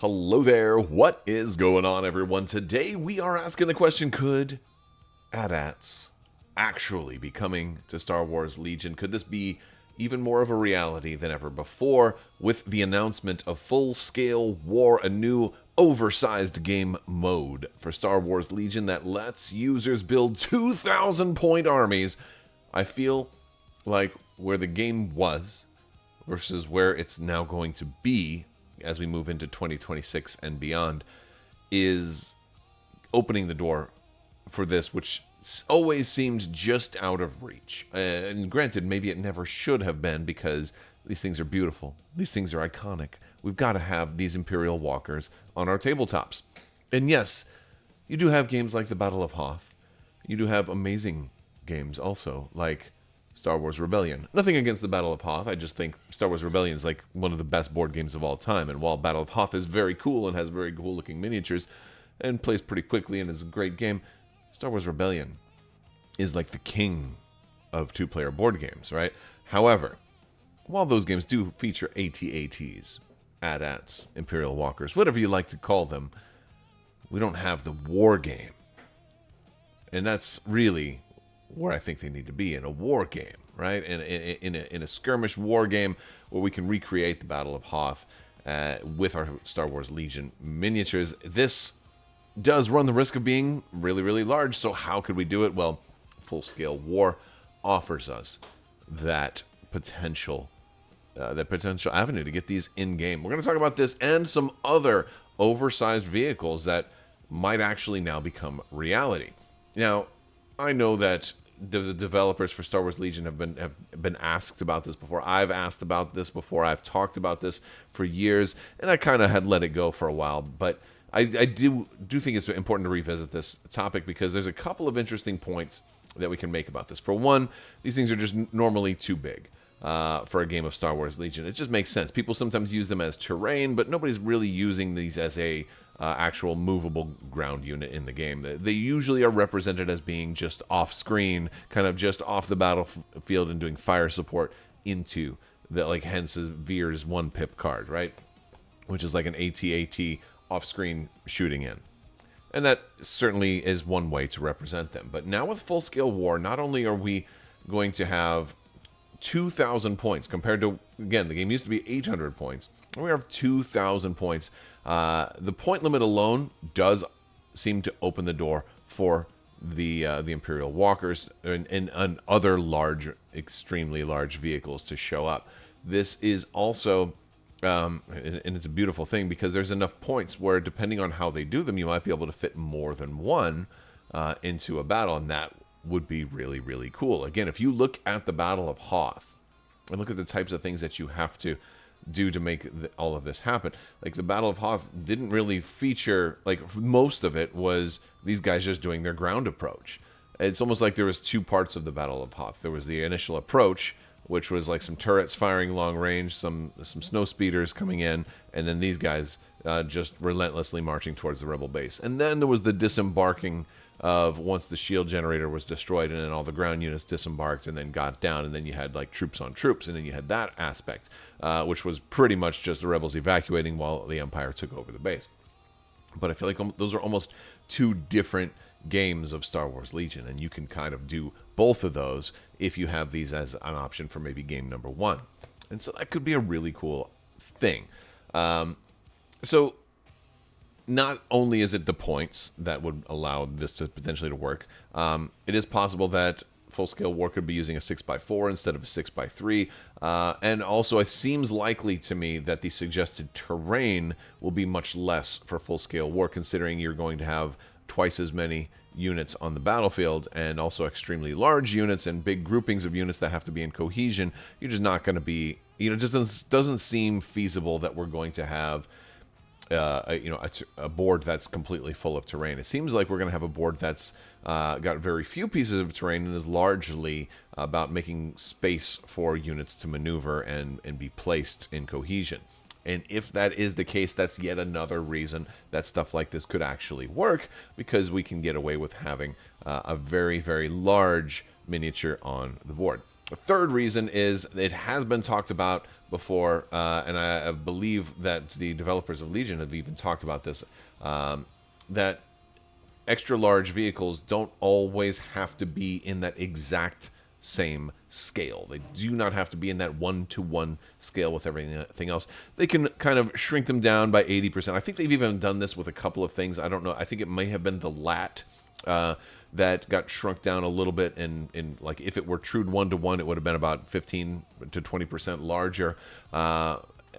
Hello there, what is going on, everyone? Today we are asking the question, could AT-ATs actually be coming to Star Wars Legion? Could this be even more of a reality than ever before with the announcement of full-scale war, a new oversized game mode for Star Wars Legion that lets users build 2,000-point armies? I feel like where the game was versus where it's now going to be as we move into 2026 and beyond is opening the door for this, which always seemed just out of reach. And granted, maybe it never should have been, because these things are beautiful. These things are iconic. We've got to have these Imperial walkers on our tabletops. And yes, you do have games like the Battle of Hoth. You do have amazing games also, like Star Wars Rebellion. Nothing against the Battle of Hoth. I just think Star Wars Rebellion is like one of the best board games of all time. And while Battle of Hoth is very cool and has very cool looking miniatures and plays pretty quickly and is a great game, Star Wars Rebellion is like the king of two-player board games, right? However, while those games do feature AT-ATs, AT-ATs, Imperial Walkers, whatever you like to call them, we don't have the war game. And that's really where I think they need to be, in a war game, right? In a skirmish war game where we can recreate the Battle of Hoth with our Star Wars Legion miniatures. This does run the risk of being really, really large. So how could we do it? Well, full-scale war offers us that potential avenue to get these in-game. We're going to talk about this and some other oversized vehicles that might actually now become reality. Now, I know that the developers for Star Wars Legion have been asked about this before. I've asked about this before. I've talked about this for years, and I kind of had let it go for a while. But I do think it's important to revisit this topic, because there's a couple of interesting points that we can make about this. For one, these things are just normally too big for a game of Star Wars Legion. It just makes sense. People sometimes use them as terrain, but nobody's really using these as a actual movable ground unit in the game. They usually are represented as being just off-screen, kind of just off the battlefield and doing fire support into the, like, hence Veer's 1-pip card, right? Which is like an AT-AT off-screen shooting in. And that certainly is one way to represent them. But now with full-scale war, not only are we going to have 2,000 points compared to, again, the game used to be 800 points. We have 2,000 points. The point limit alone does seem to open the door for the Imperial Walkers and other large, extremely large vehicles to show up. This is also, and it's a beautiful thing, because there's enough points where, depending on how they do them, you might be able to fit more than one into a battle, and that would be really, really cool. Again, if you look at the Battle of Hoth and look at the types of things that you have to do to make all of this happen, like the Battle of Hoth didn't really feature, like, most of it was these guys just doing their ground approach. It's almost like there was two parts of the Battle of Hoth. There was the initial approach, which was like some turrets firing long range, some snow speeders coming in, and then these guys just relentlessly marching towards the rebel base. And then there was the disembarking of, once the shield generator was destroyed and then all the ground units disembarked and then got down, and then you had like troops on troops, and then you had that aspect, which was pretty much just the rebels evacuating while the Empire took over the base. But I feel like those are almost two different games of Star Wars Legion, and you can kind of do both of those if you have these as an option for maybe game number one. And so that could be a really cool thing. So not only is it the points that would allow this to potentially to work, it is possible that full-scale war could be using a 6x4 instead of a 6x3. And also, it seems likely to me that the suggested terrain will be much less for full-scale war, considering you're going to have twice as many units on the battlefield, and also extremely large units and big groupings of units that have to be in cohesion. You're just not going to be, it just doesn't seem feasible that we're going to have a board that's completely full of terrain. It seems like we're going to have a board that's got very few pieces of terrain and is largely about making space for units to maneuver and be placed in cohesion. And if that is the case, that's yet another reason that stuff like this could actually work, because we can get away with having a very, very large miniature on the board. The third reason is it has been talked about before, and I believe that the developers of Legion have even talked about this, that extra large vehicles don't always have to be in that exact same scale. They do not have to be in that 1-to-1 scale with everything else. They can kind of shrink them down by 80%. I think they've even done this with a couple of things. I don't know. I think it may have been the LAT that got shrunk down a little bit, and like if it were true 1-to-1, it would have been about 15 to 20% larger.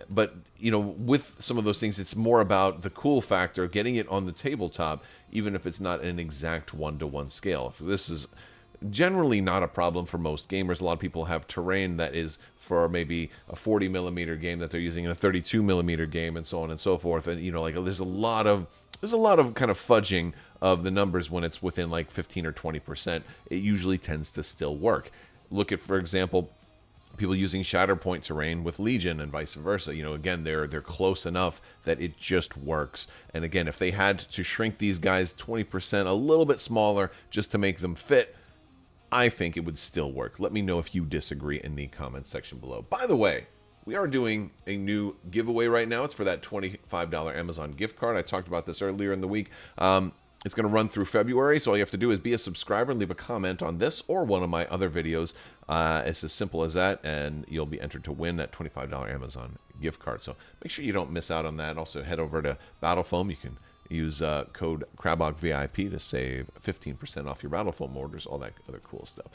But, you know, with some of those things, it's more about the cool factor, getting it on the tabletop, even if it's not an exact 1-to-1 scale. This is generally not a problem for most gamers. A lot of people have terrain that is for maybe a 40 millimeter game that they're using in a 32 millimeter game, and so on and so forth. And, you know, like there's a lot of kind of fudging of the numbers when it's within like 15 or 20%. It usually tends to still work. Look at, for example, people using Shatterpoint terrain with Legion and vice versa. You know, again, they're close enough that it just works. And again, if they had to shrink these guys 20%, a little bit smaller, just to make them fit, I think it would still work. Let me know if you disagree in the comments section below. By the way, we are doing a new giveaway right now. It's for that $25 Amazon gift card. I talked about this earlier in the week. It's going to run through February, so all you have to do is be a subscriber and leave a comment on this or one of my other videos. It's as simple as that, and you'll be entered to win that $25 Amazon gift card. So make sure you don't miss out on that. Also, head over to Battle Foam. You can use code Crabbok VIP to save 15% off your Battle Foam orders, all that other cool stuff.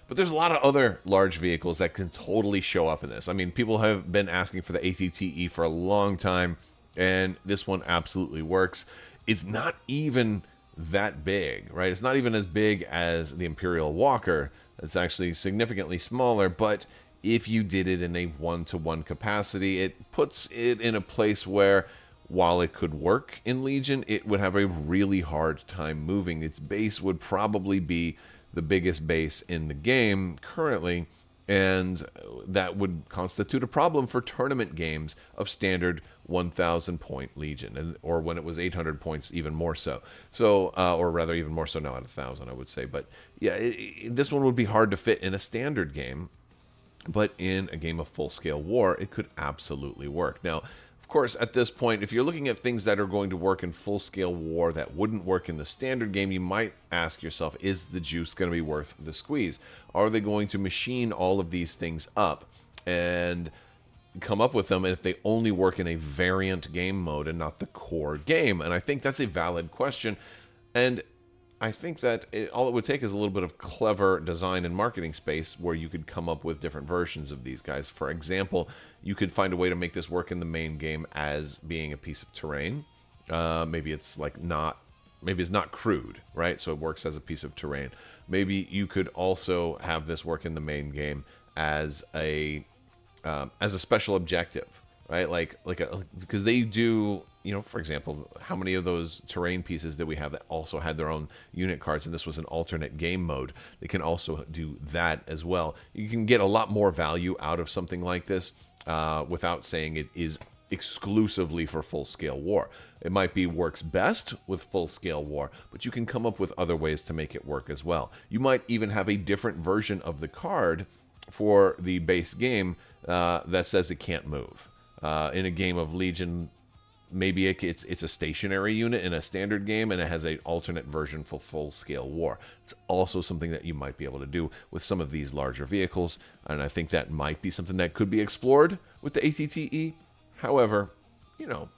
But there's a lot of other large vehicles that can totally show up in this. I mean, people have been asking for the AT-AT for a long time, and this one absolutely works. It's not even that big, right? It's not even as big as the Imperial Walker. It's actually significantly smaller, but if you did it in a 1-to-1 capacity, it puts it in a place where, while it could work in Legion, it would have a really hard time moving. Its base would probably be the biggest base in the game currently, and that would constitute a problem for tournament games of standard 1,000 point Legion, or when it was 800 points, even more so. So, or rather, even more so now at 1,000, I would say. But yeah, this one would be hard to fit in a standard game, but in a game of full-scale war, it could absolutely work. Now, of course, at this point, if you're looking at things that are going to work in full-scale war that wouldn't work in the standard game, you might ask yourself, is the juice going to be worth the squeeze? Are they going to machine all of these things up and come up with them, and if they only work in a variant game mode and not the core game? And I think that's a valid question, and I think that all it would take is a little bit of clever design and marketing space where you could come up with different versions of these guys. For example, you could find a way to make this work in the main game as being a piece of terrain. Maybe it's like maybe it's not crude, right? So it works as a piece of terrain. Maybe you could also have this work in the main game as a special objective, right? Because they do, you know, for example, how many of those terrain pieces did we have that also had their own unit cards, and this was an alternate game mode? They can also do that as well. You can get a lot more value out of something like this without saying it is exclusively for full-scale war. It might be works best with full-scale war, but you can come up with other ways to make it work as well. You might even have a different version of the card for the base game that says it can't move. In a game of Legion, maybe it's a stationary unit in a standard game, and it has an alternate version for full-scale war. It's also something that you might be able to do with some of these larger vehicles, and I think that might be something that could be explored with the AT-AT. However, you know,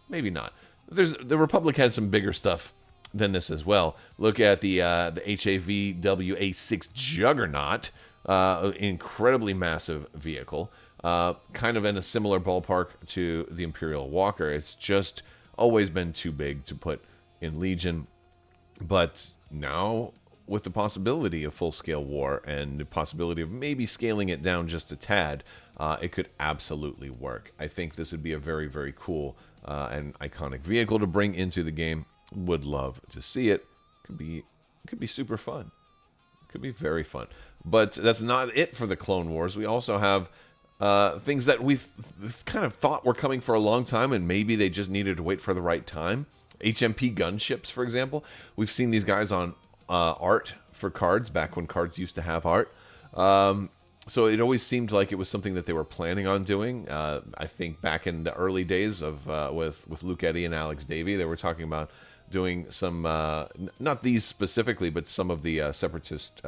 maybe not. The Republic had some bigger stuff than this as well. Look at the HAVW-A6 Juggernaut, incredibly massive vehicle. Kind of in a similar ballpark to the Imperial Walker. It's just always been too big to put in Legion. But now, with the possibility of full-scale war and the possibility of maybe scaling it down just a tad, it could absolutely work. I think this would be a very, very cool and iconic vehicle to bring into the game. Would love to see it. Could be super fun. Could be very fun. But that's not it for the Clone Wars. We also have things that we've kind of thought were coming for a long time, and maybe they just needed to wait for the right time. HMP gunships, for example. We've seen these guys on art for cards, back when cards used to have art. So it always seemed like it was something that they were planning on doing. I think back in the early days of with Luke Eddy and Alex Davey, they were talking about doing some not these specifically, but some of the Separatist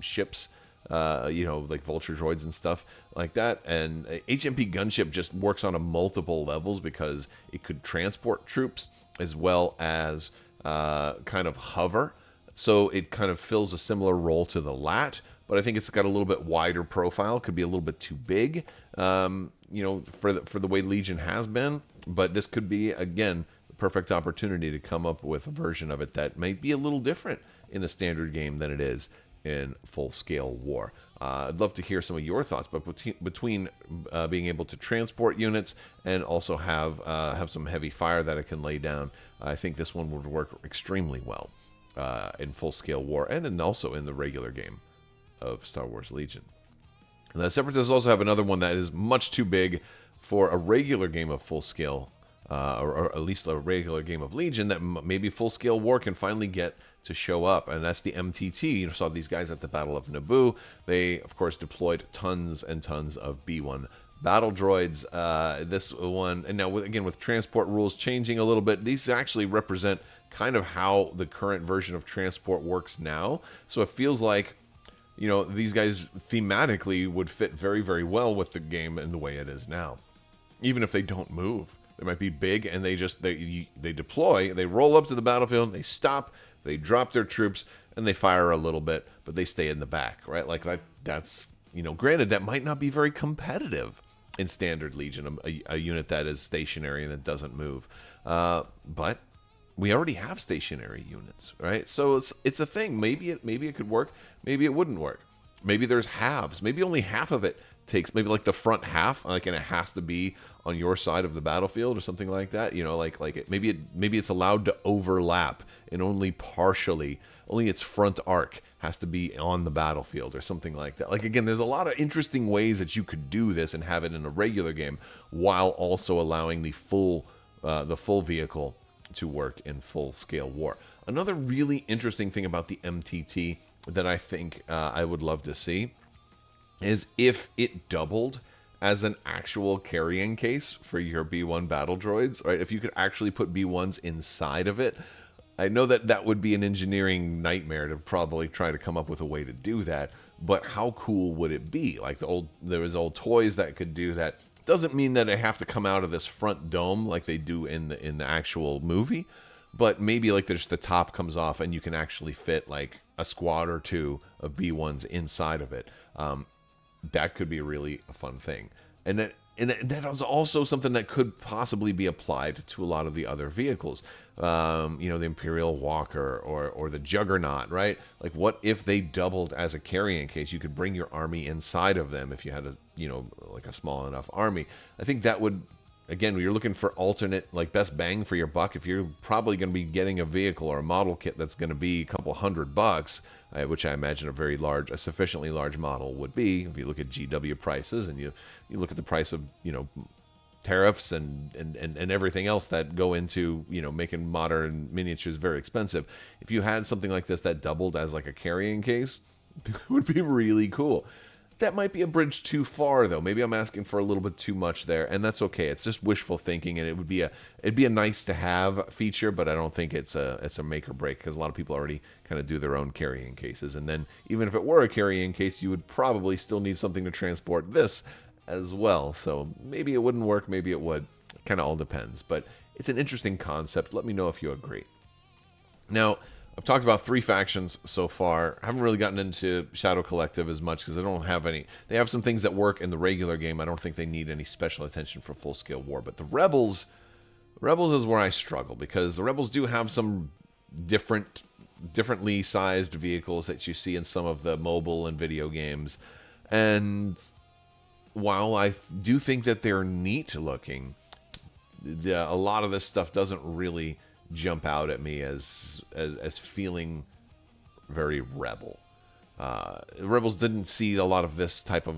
ships, like Vulture droids and stuff like that. And HMP gunship just works on a multiple levels because it could transport troops as well as kind of hover. So it kind of fills a similar role to the LAT, but I think it's got a little bit wider profile. Could be a little bit too big, for the way Legion has been. But this could be, again, the perfect opportunity to come up with a version of it that might be a little different in a standard game than it is in full-scale war. I'd love to hear some of your thoughts, but between being able to transport units and also have some heavy fire that it can lay down, I think this one would work extremely well in full-scale war and also in the regular game of Star Wars Legion. And the Separatists also have another one that is much too big for a regular game of full-scale, or at least a regular game of Legion, that maybe full-scale war can finally get to show up, and that's the MTT. You saw these guys at the Battle of Naboo. They, of course, deployed tons and tons of B-1 battle droids. This one, and now again with transport rules changing a little bit, these actually represent kind of how the current version of transport works now. So it feels like, these guys thematically would fit very, very well with the game and the way it is now. Even if they don't move, they might be big and they deploy, they roll up to the battlefield, they stop, they drop their troops, and they fire a little bit, but they stay in the back, right? Like that's, granted, that might not be very competitive in Standard Legion, a unit that is stationary and that doesn't move. But we already have stationary units, right? So it's a thing. Maybe it could work. Maybe it wouldn't work. Maybe there's halves. Maybe only half of it takes, maybe like the front half, and it has to be on your side of the battlefield or something like that. Maybe it's allowed to overlap and only its front arc has to be on the battlefield or something like that. Like, again, there's a lot of interesting ways that you could do this and have it in a regular game while also allowing the full vehicle to work in full-scale war. Another really interesting thing about the MTT that I think I would love to see is if it doubled as an actual carrying case for your B1 battle droids, right? If you could actually put B1s inside of it. I know that would be an engineering nightmare to probably try to come up with a way to do that, but how cool would it be? Like there was old toys that could do that. Doesn't mean that they have to come out of this front dome like they do in the actual movie, but maybe like just the top comes off and you can actually fit like a squad or two of B1s inside of it. That could be really a fun thing. And that is also something that could possibly be applied to a lot of the other vehicles. The Imperial Walker or the Juggernaut, right? Like, what if they doubled as a carrying case? You could bring your army inside of them if you had a small enough army. I think that would, again, when you're looking for alternate, like, best bang for your buck, if you're probably going to be getting a vehicle or a model kit that's going to be a couple $100, which I imagine a sufficiently large model would be. If you look at GW prices and you look at the price of, tariffs and everything else that go into, making modern miniatures very expensive. If you had something like this that doubled as like a carrying case, it would be really cool. That might be a bridge too far, though. Maybe I'm asking for a little bit too much there, and that's okay. It's just wishful thinking, and it'd be a nice to have feature, but I don't think it's a make or break, because a lot of people already kind of do their own carrying cases. And then even if it were a carrying case, you would probably still need something to transport this as well. So maybe it wouldn't work, maybe it would. It kind of all depends, but it's an interesting concept. Let me know if you agree. Now, I've talked about 3 factions so far. I haven't really gotten into Shadow Collective as much because they don't have any. They have some things that work in the regular game. I don't think they need any special attention for full-scale war. But the Rebels is where I struggle, because the Rebels do have some differently sized vehicles that you see in some of the mobile and video games. And while I do think that they're neat looking, a lot of this stuff doesn't really jump out at me as feeling very Rebel. Rebels didn't see a lot of this type of,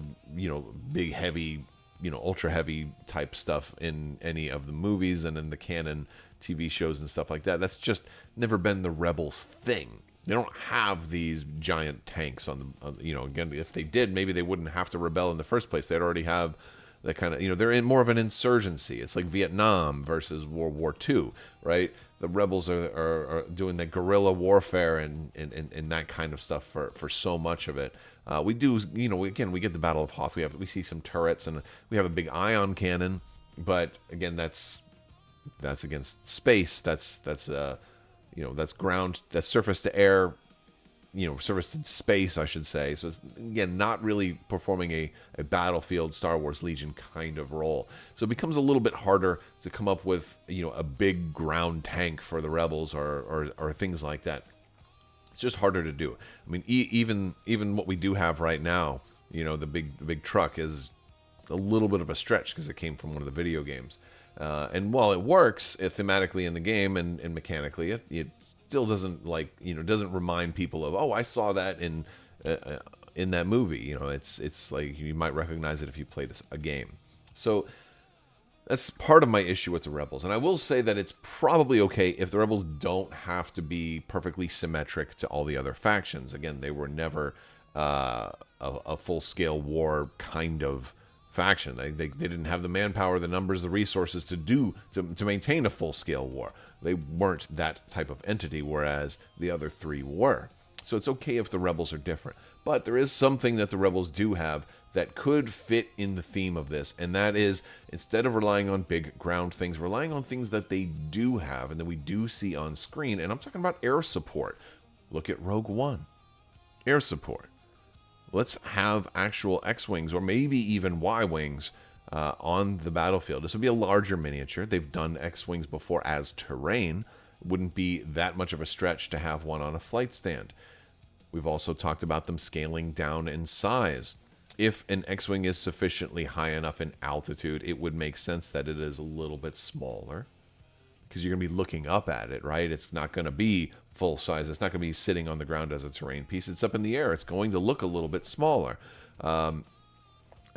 big, heavy, ultra heavy type stuff in any of the movies and in the canon TV shows and stuff like that. That's just never been the Rebels thing. They don't have these giant tanks again, if they did, maybe they wouldn't have to rebel in the first place. They'd already have that kind of, they're in more of an insurgency. It's like Vietnam versus World War II, right? The rebels are doing the guerrilla warfare and that kind of stuff for so much of it. We do, again, we get the Battle of Hoth. We see some turrets, and we have a big ion cannon, but again, that's against space. That's ground, that's surface to air, surface to space, I should say. So it's, again, not really performing a Battlefield Star Wars Legion kind of role. So it becomes a little bit harder to come up with, a big ground tank for the rebels or things like that. It's just harder to do. I mean, even what we do have right now, the big truck is a little bit of a stretch because it came from one of the video games. And while it works thematically in the game and mechanically, it still doesn't doesn't remind people of, oh, I saw that in that movie. It's like you might recognize it if you played a game. So that's part of my issue with the Rebels. And I will say that it's probably okay if the Rebels don't have to be perfectly symmetric to all the other factions. Again, they were never a full-scale war kind of faction. They didn't have the manpower, the numbers, the resources to maintain a full-scale war. They weren't that type of entity, whereas the other three were. So it's okay if the Rebels are different. But there is something that the Rebels do have that could fit in the theme of this, and that is, instead of relying on big ground things, relying on things that they do have and that we do see on screen. And I'm talking about air support. Look at Rogue One. Air support. Let's have actual X-Wings or maybe even Y-Wings on the battlefield. This would be a larger miniature. They've done X-Wings before as terrain. Wouldn't be that much of a stretch to have one on a flight stand. We've also talked about them scaling down in size. If an X-Wing is sufficiently high enough in altitude, it would make sense that it is a little bit smaller, because you're going to be looking up at it, right? It's not going to be full size. It's not going to be sitting on the ground as a terrain piece. It's up in the air. It's going to look a little bit smaller. I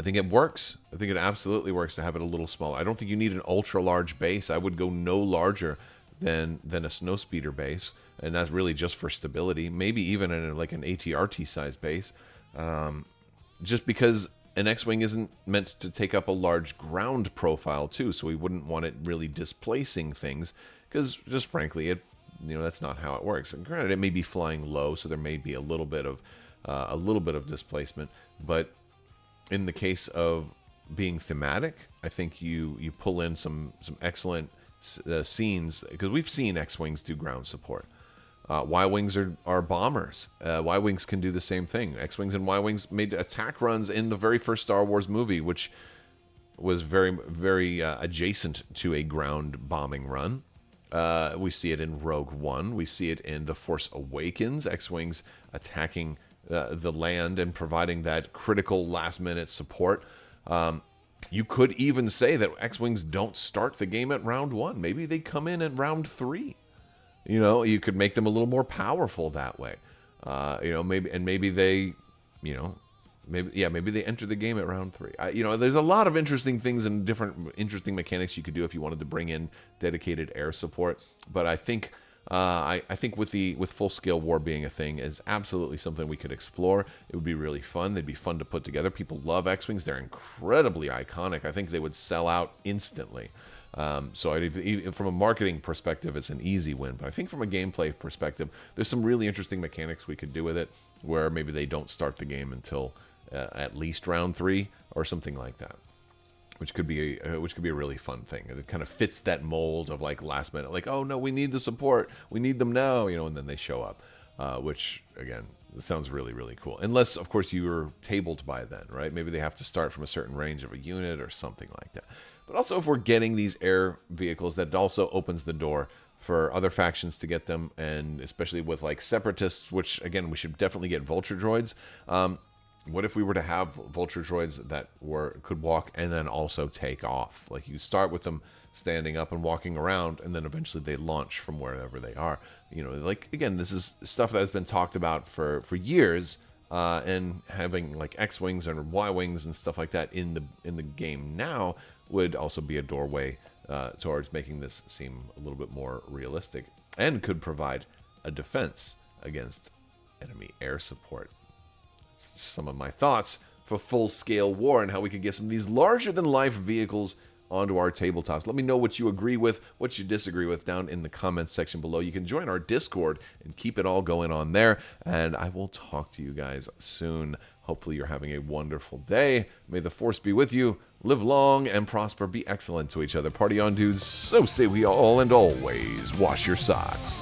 think it works. I think it absolutely works to have it a little smaller. I don't think you need an ultra-large base. I would go no larger than a snowspeeder base, and that's really just for stability. Maybe even in like an AT-AT size base, just because an X-Wing isn't meant to take up a large ground profile too, so we wouldn't want it really displacing things, because just frankly, that's not how it works. And granted, it may be flying low, so there may be a little bit of displacement, but in the case of being thematic, I think you pull in some excellent scenes, because we've seen X-Wings do ground support. Y-Wings are bombers. Y-Wings can do the same thing. X-Wings and Y-Wings made attack runs in the very first Star Wars movie, which was very, very adjacent to a ground bombing run. We see it in Rogue One. We see it in The Force Awakens. X-Wings attacking the land and providing that critical last-minute support. You could even say that X-Wings don't start the game at round 1. Maybe they come in at round 3. You could make them a little more powerful that way. Maybe they enter the game at round 3. There's a lot of interesting things and different interesting mechanics you could do if you wanted to bring in dedicated air support. But I think with full scale war being a thing is absolutely something we could explore. It would be really fun. They'd be fun to put together. People love X-Wings. They're incredibly iconic. I think they would sell out instantly. So from a marketing perspective, it's an easy win. But I think from a gameplay perspective, there's some really interesting mechanics we could do with it, where maybe they don't start the game until at least round 3 or something like that, which could be a really fun thing. And it kind of fits that mold of like last minute, like, oh no, we need the support, we need them now, and then they show up, which again, sounds really, really cool. Unless, of course, you were tabled by then, right? Maybe they have to start from a certain range of a unit or something like that. But also, if we're getting these air vehicles, that also opens the door for other factions to get them, and especially with like Separatists, which again, we should definitely get Vulture droids. What if we were to have Vulture droids that could walk and then also take off? Like, you start with them standing up and walking around, and then eventually they launch from wherever they are. Like, again, this is stuff that has been talked about for years, and having like X-Wings and Y-Wings and stuff like that in the game now would also be a doorway towards making this seem a little bit more realistic, and could provide a defense against enemy air support. That's some of my thoughts for full-scale war and how we could get some of these larger-than-life vehicles onto our tabletops. Let me know what you agree with, what you disagree with down in the comments section below. You can join our Discord and keep it all going on there, and I will talk to you guys soon. Hopefully you're having a wonderful day. May the Force be with you. Live long and prosper. Be excellent to each other. Party on, dudes. So say we all, and always wash your socks.